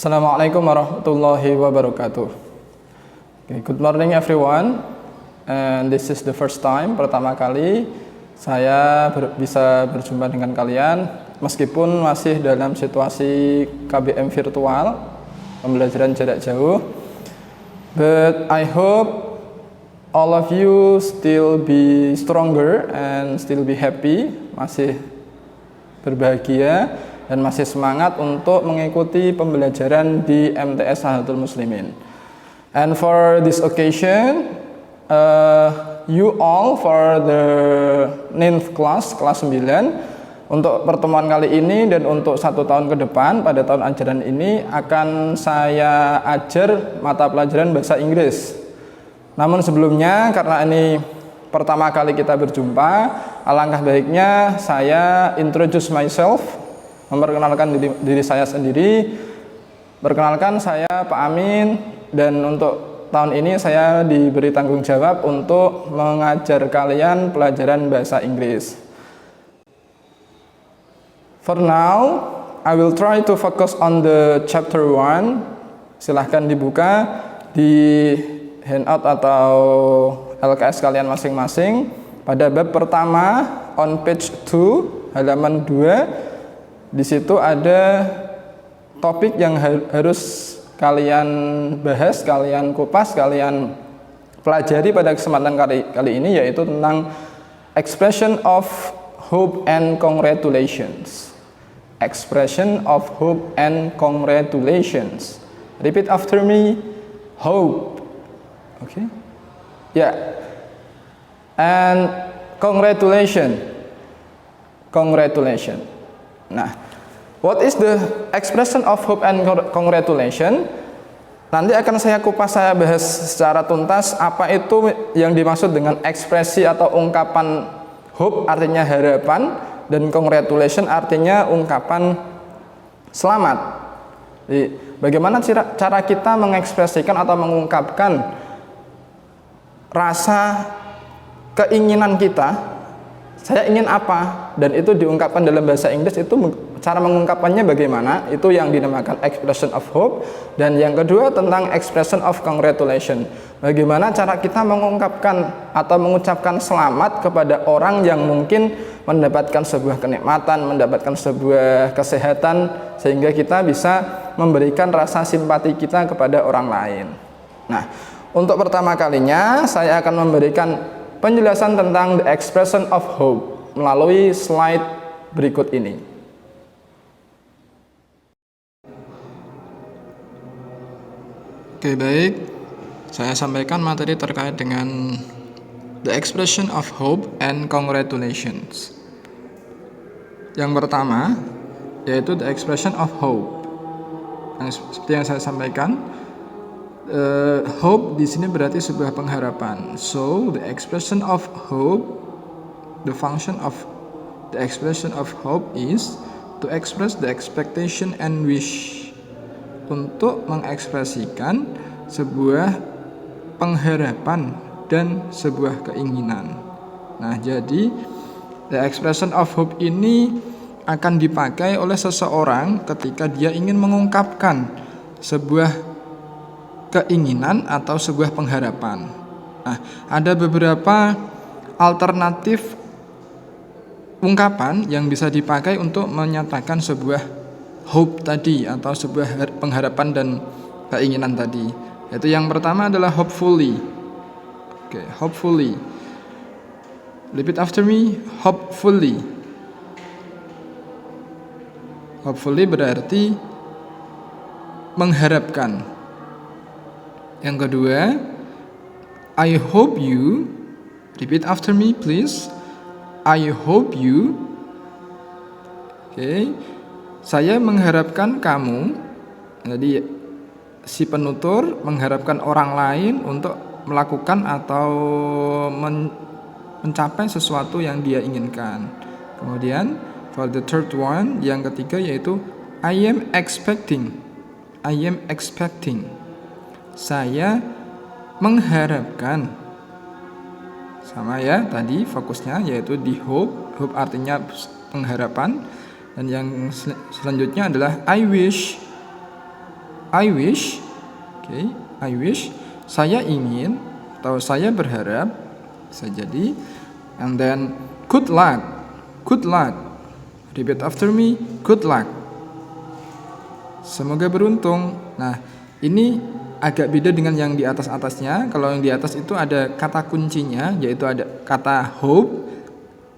Assalamualaikum warahmatullahi wabarakatuh. Okay, good morning everyone. And this is the first time, pertama kali saya bisa berjumpa dengan kalian meskipun masih dalam situasi KBM virtual, pembelajaran jarak jauh. But I hope all of you still be stronger and still be happy, masih berbahagia dan masih semangat untuk mengikuti pembelajaran di MTS Nahdlatul Muslimin. And for this occasion, you all for the 9th class, kelas 9, untuk pertemuan kali ini dan untuk 1 tahun ke depan, pada tahun ajaran ini akan saya ajar mata pelajaran bahasa Inggris. Namun sebelumnya, karena ini pertama kali kita berjumpa, alangkah baiknya saya introduce myself, memperkenalkan diri saya sendiri. Perkenalkan, saya Pak Amin, dan untuk tahun ini saya diberi tanggung jawab untuk mengajar kalian pelajaran bahasa Inggris. For now, I will try to focus on the chapter 1. Silahkan dibuka di handout atau LKS kalian masing-masing pada bab pertama on page 2, halaman 2. Di situ ada topik yang harus kalian bahas, kalian kupas, kalian pelajari pada kesempatan kali ini, yaitu tentang expression of hope and congratulations. Expression of hope and congratulations. Repeat after me. Hope. Okay? Yeah. And congratulations. Congratulations. Nah, what is the expression of hope and congratulation? Nanti akan saya kupas, saya bahas secara tuntas apa itu yang dimaksud dengan ekspresi atau ungkapan hope artinya harapan, dan congratulation artinya ungkapan selamat. Jadi, bagaimana cara kita mengekspresikan atau mengungkapkan rasa keinginan kita, saya ingin apa, dan itu diungkapkan dalam bahasa Inggris, itu cara mengungkapkannya bagaimana, itu yang dinamakan expression of hope. Dan yang kedua tentang expression of congratulation, bagaimana cara kita mengungkapkan atau mengucapkan selamat kepada orang yang mungkin mendapatkan sebuah kenikmatan, mendapatkan sebuah kesehatan, sehingga kita bisa memberikan rasa simpati kita kepada orang lain. Nah, untuk pertama kalinya saya akan memberikan penjelasan tentang the expression of hope melalui slide berikut ini. Oke, baik. Saya sampaikan materi terkait dengan the expression of hope and congratulations. Yang pertama yaitu the expression of hope. Seperti yang saya sampaikan, hope di sini berarti sebuah pengharapan. So the expression of hope, the function of the expression of hope is to express the expectation and wish. Untuk mengekspresikan sebuah pengharapan dan sebuah keinginan. Nah, jadi the expression of hope ini akan dipakai oleh seseorang ketika dia ingin mengungkapkan sebuah keinginan atau sebuah pengharapan. Nah, ada beberapa alternatif ungkapan yang bisa dipakai untuk menyatakan sebuah hope tadi atau sebuah pengharapan dan keinginan tadi. Yaitu yang pertama adalah hopefully. Oke, hopefully. Repeat after me, hopefully. Hopefully berarti mengharapkan. Yang kedua, I hope you. Repeat after me please. I hope you. Oke. Saya mengharapkan kamu. Jadi si penutur mengharapkan orang lain untuk melakukan atau mencapai sesuatu yang dia inginkan. Kemudian for the third one, yang ketiga yaitu I am expecting. I am expecting. Saya mengharapkan. Sama ya, tadi fokusnya yaitu di hope. Hope artinya pengharapan. Dan yang selanjutnya adalah I wish. I wish, I wish, saya ingin atau saya berharap, bisa jadi. And then good luck, repeat after me, good luck, semoga beruntung. Nah, ini agak beda dengan yang di atas-atasnya. Kalau yang di atas itu ada kata kuncinya, yaitu ada kata hope,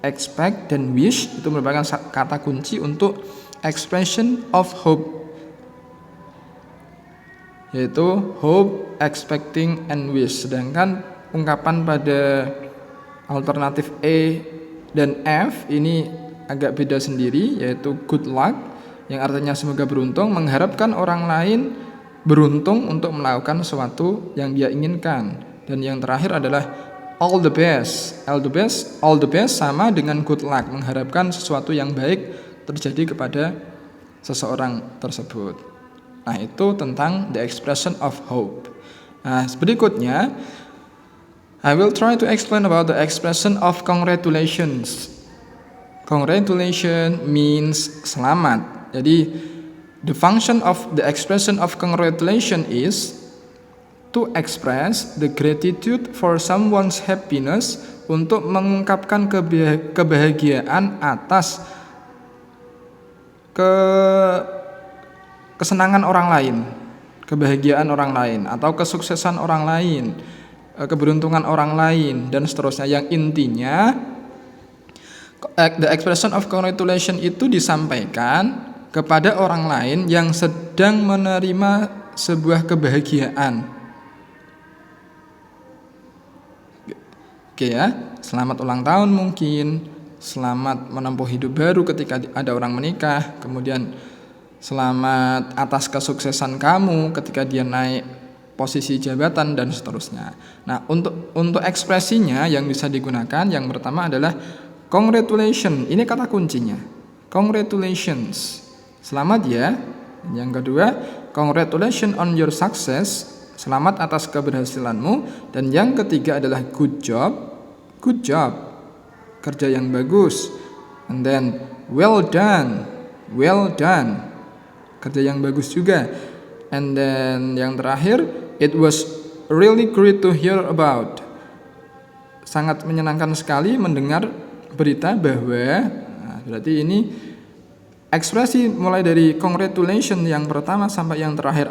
expect, dan wish. Itu merupakan kata kunci untuk expression of hope, yaitu hope, expecting, and wish. Sedangkan ungkapan pada alternatif E dan F ini agak beda sendiri, yaitu good luck, yang artinya semoga beruntung, mengharapkan orang lain beruntung untuk melakukan sesuatu yang dia inginkan. Dan yang terakhir adalah all the best. All the best sama dengan good luck, mengharapkan sesuatu yang baik terjadi kepada seseorang tersebut. Nah, itu tentang the expression of hope. Nah, berikutnya I will try to explain about the expression of congratulations. Congratulations means selamat. Jadi the function of the expression of congratulation is to express the gratitude for someone's happiness, untuk mengungkapkan kebahagiaan atas kesenangan orang lain, kebahagiaan orang lain, atau kesuksesan orang lain, keberuntungan orang lain, dan seterusnya. Yang intinya the expression of congratulation itu disampaikan kepada orang lain yang sedang menerima sebuah kebahagiaan. Oke ya, selamat ulang tahun mungkin, selamat menempuh hidup baru ketika ada orang menikah, kemudian selamat atas kesuksesan kamu ketika dia naik posisi jabatan, dan seterusnya. Nah, untuk ekspresinya yang bisa digunakan, yang pertama adalah congratulations. Ini kata kuncinya. Congratulations. Selamat ya. Yang kedua, congratulations on your success. Selamat atas keberhasilanmu. Dan yang ketiga adalah good job. Good job. Kerja yang bagus. And then well done. Well done. Kerja yang bagus juga. And then yang terakhir, it was really great to hear about. Sangat menyenangkan sekali mendengar berita bahwa, nah, berarti ini ekspresi mulai dari congratulations yang pertama sampai yang terakhir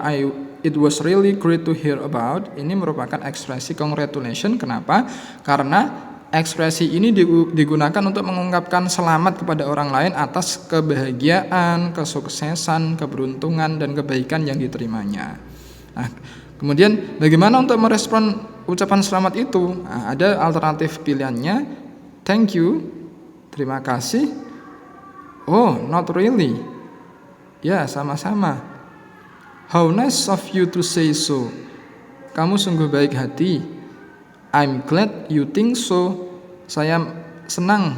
it was really great to hear about, ini merupakan ekspresi congratulations. Kenapa? Karena ekspresi ini digunakan untuk mengungkapkan selamat kepada orang lain atas kebahagiaan, kesuksesan, keberuntungan, dan kebaikan yang diterimanya. Nah, kemudian bagaimana untuk merespon ucapan selamat itu? Nah, ada alternatif pilihannya, thank you, terima kasih. Oh, not really. Ya, sama-sama. How nice of you to say so. Kamu sungguh baik hati. I'm glad you think so. Saya senang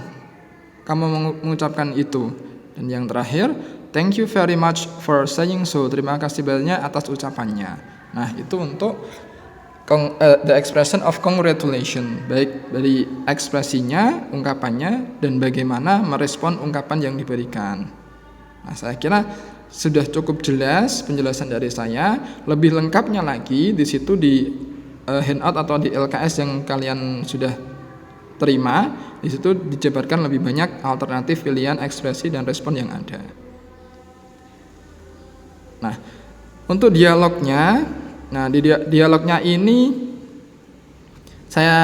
kamu mengucapkan itu. Dan yang terakhir, thank you very much for saying so. Terima kasih banyak atas ucapannya. Nah, itu untuk the expression of congratulations, baik dari ekspresinya, ungkapannya, dan bagaimana merespon ungkapan yang diberikan. Nah, saya kira sudah cukup jelas penjelasan dari saya. Lebih lengkapnya lagi di situ di handout atau di LKS yang kalian sudah terima, di situ dijabarkan lebih banyak alternatif pilihan ekspresi dan respon yang ada. Nah, untuk dialognya, nah di dialognya ini saya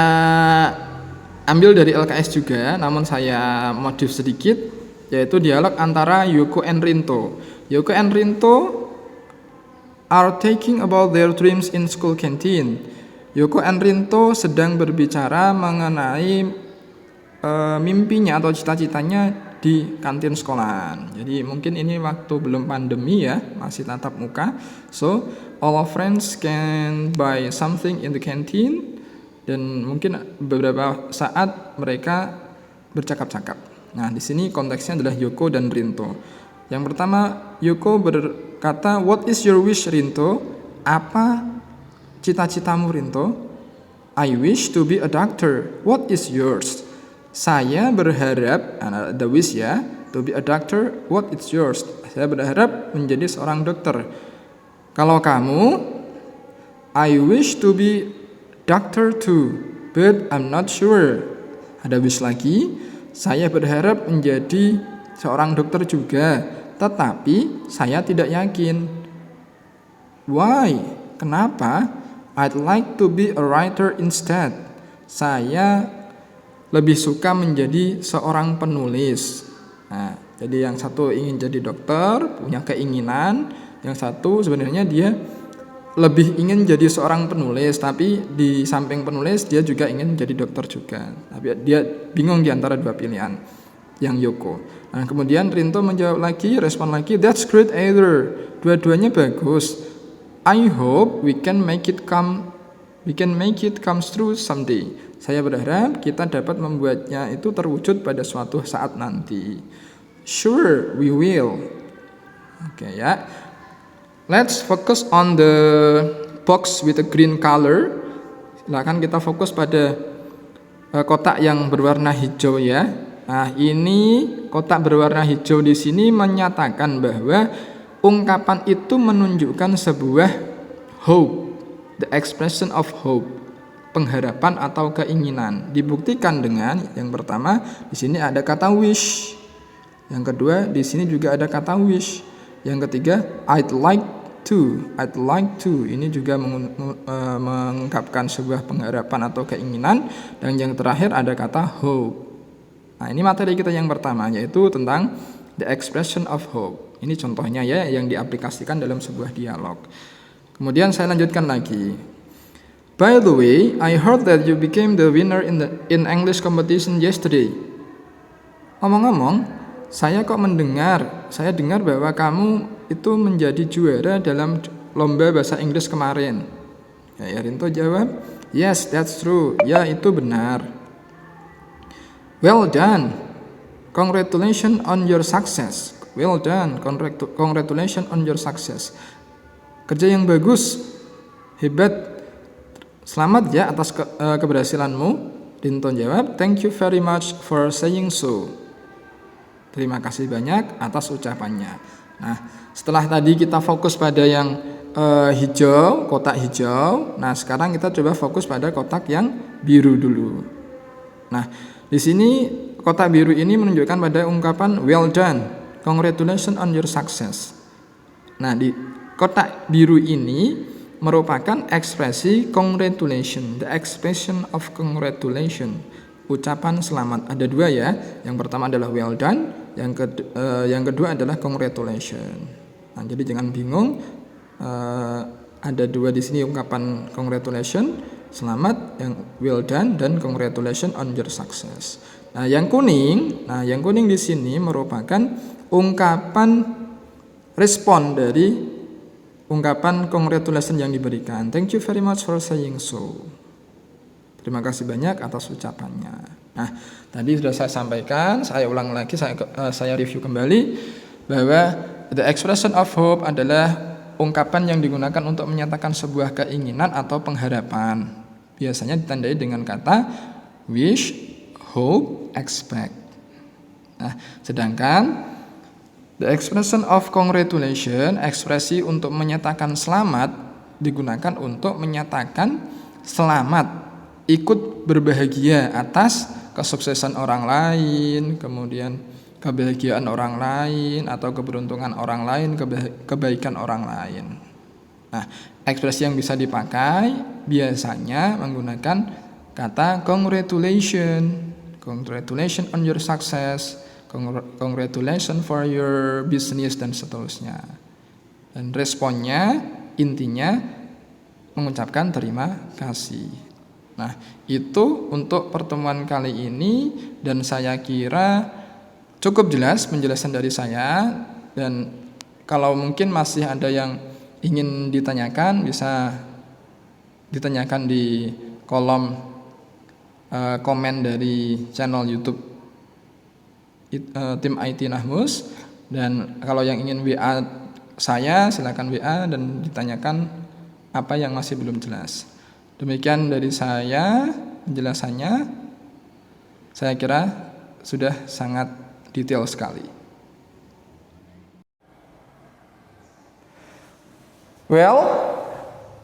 ambil dari LKS juga, namun saya modif sedikit, yaitu dialog antara Yoko and Rinto. Yoko and Rinto are talking about their dreams in school canteen. Yoko and Rinto sedang berbicara mengenai mimpinya atau cita-citanya di kantin sekolahan. Jadi mungkin ini waktu belum pandemi ya, masih tatap muka. So all of friends can buy something in the canteen, dan mungkin beberapa saat mereka bercakap-cakap. Nah, di sini konteksnya adalah Yoko dan Rinto. Yang pertama, Yoko berkata, "What is your wish, Rinto?" Apa cita-citamu, Rinto? "I wish to be a doctor." "What is yours?" Saya berharap, the wish ya, to be a doctor. What is yours? Saya berharap menjadi seorang dokter. Kalau kamu, I wish to be doctor too, but I'm not sure. Ada wish lagi, saya berharap menjadi seorang dokter juga, tetapi saya tidak yakin. Why? Kenapa? I'd like to be a writer instead. Saya lebih suka menjadi seorang penulis. Nah, jadi yang satu ingin jadi dokter, punya keinginan. Yang satu sebenarnya dia lebih ingin jadi seorang penulis, tapi di samping penulis dia juga ingin jadi dokter juga. Tapi dia bingung di antara dua pilihan. Yang Yoko. Nah, kemudian Rinto menjawab lagi, respon lagi, that's great either. Dua-duanya bagus. I hope we can make it come true someday. Saya berharap kita dapat membuatnya itu terwujud pada suatu saat nanti. Sure, we will. Oke ya. Let's focus on the box with a green color. Silakan kita fokus pada kotak yang berwarna hijau ya. Nah, ini kotak berwarna hijau di sini menyatakan bahwa ungkapan itu menunjukkan sebuah hope, the expression of hope, pengharapan atau keinginan. Dibuktikan dengan yang pertama di sini ada kata wish, yang kedua di sini juga ada kata wish, yang ketiga I'd like to. Ini juga mengungkapkan sebuah pengharapan atau keinginan, dan yang terakhir ada kata hope. Nah, ini materi kita yang pertama, yaitu tentang the expression of hope. Ini contohnya ya yang diaplikasikan dalam sebuah dialog. Kemudian saya lanjutkan lagi. By the way, I heard that you became the winner in English competition yesterday. Ngomong-ngomong, saya dengar bahwa kamu itu menjadi juara dalam lomba bahasa Inggris kemarin. Ya, Rinto jawab, yes, that's true. Ya, itu benar. Well done. Congratulations on your success. Well done, congratulations on your success. Kerja yang bagus, hebat, selamat ya atas keberhasilanmu. Rinto jawab, thank you very much for saying so. Terima kasih banyak atas ucapannya. Nah, setelah tadi kita fokus pada yang hijau, kotak hijau. Nah, sekarang kita coba fokus pada kotak yang biru dulu. Nah, di sini kotak biru ini menunjukkan pada ungkapan well done. Congratulations on your success. Nah, di kotak biru ini merupakan ekspresi congratulation, the expression of congratulation, ucapan selamat. Ada dua ya. Yang pertama adalah well done, yang kedua adalah congratulation. Nah, jadi jangan bingung. Ada dua di sini ungkapan congratulation, selamat, yang well done, dan congratulation on your success. Nah, yang kuning di sini merupakan ungkapan respon dari ungkapan congratulations yang diberikan. Thank you very much for saying so. Terima kasih banyak atas ucapannya. Nah, tadi sudah saya sampaikan, saya ulang lagi, saya review kembali bahwa the expression of hope adalah ungkapan yang digunakan untuk menyatakan sebuah keinginan atau pengharapan. Biasanya ditandai dengan kata wish, hope, expect. Nah, sedangkan the expression of congratulation, ekspresi untuk menyatakan selamat, digunakan untuk menyatakan selamat, ikut berbahagia atas kesuksesan orang lain, kemudian kebahagiaan orang lain, atau keberuntungan orang lain, kebaikan orang lain. Nah, ekspresi yang bisa dipakai biasanya menggunakan kata congratulations on your success, congratulations for your business, dan seterusnya. Dan responnya intinya mengucapkan terima kasih. Nah, itu untuk pertemuan kali ini, dan saya kira cukup jelas penjelasan dari saya. Dan kalau mungkin masih ada yang ingin ditanyakan, bisa ditanyakan di kolom komen dari channel YouTube Tim IT Nahmus. Dan kalau yang ingin WA saya, silakan WA dan ditanyakan apa yang masih belum jelas. Demikian dari saya penjelasannya. Saya kira sudah sangat detail sekali. Well,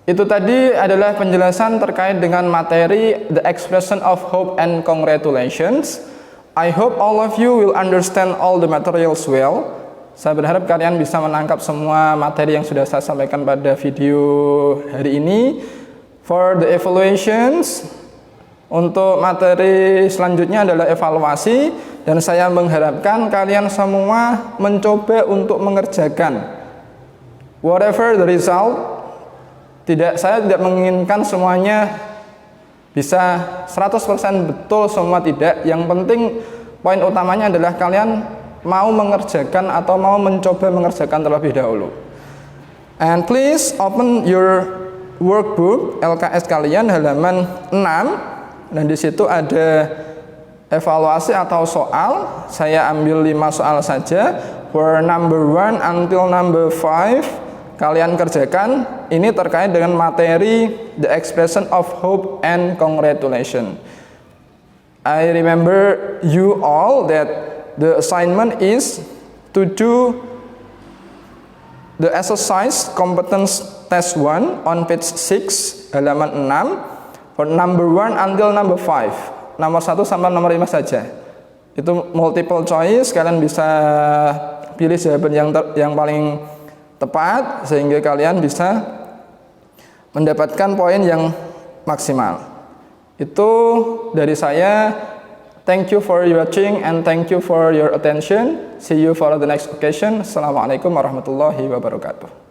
itu tadi adalah penjelasan terkait dengan materi the expression of hope and congratulations. I hope all of you will understand all the materials well. Saya berharap kalian bisa menangkap semua materi yang sudah saya sampaikan pada video hari ini. For the evaluations, untuk materi selanjutnya adalah evaluasi, dan saya mengharapkan kalian semua mencoba untuk mengerjakan whatever the result. Saya tidak menginginkan semuanya bisa 100% betul, semua tidak. Yang penting poin utamanya adalah kalian mau mengerjakan atau mau mencoba mengerjakan terlebih dahulu. And please open your workbook LKS kalian halaman 6, dan di situ ada evaluasi atau soal. Saya ambil 5 soal saja. For number 1 until number 5 kalian kerjakan. Ini terkait dengan materi the expression of hope and congratulation. I remember you all that the assignment is to do the exercise competence test 1 on page 6 halaman 6 for number 1 until number 5. Nomor 1 sampai nomor 5 saja. Itu multiple choice, kalian bisa pilih jawaban yang paling tepat sehingga kalian bisa mendapatkan poin yang maksimal. Itu dari saya. Thank you for watching and thank you for your attention. See you for the next occasion. Assalamualaikum warahmatullahi wabarakatuh.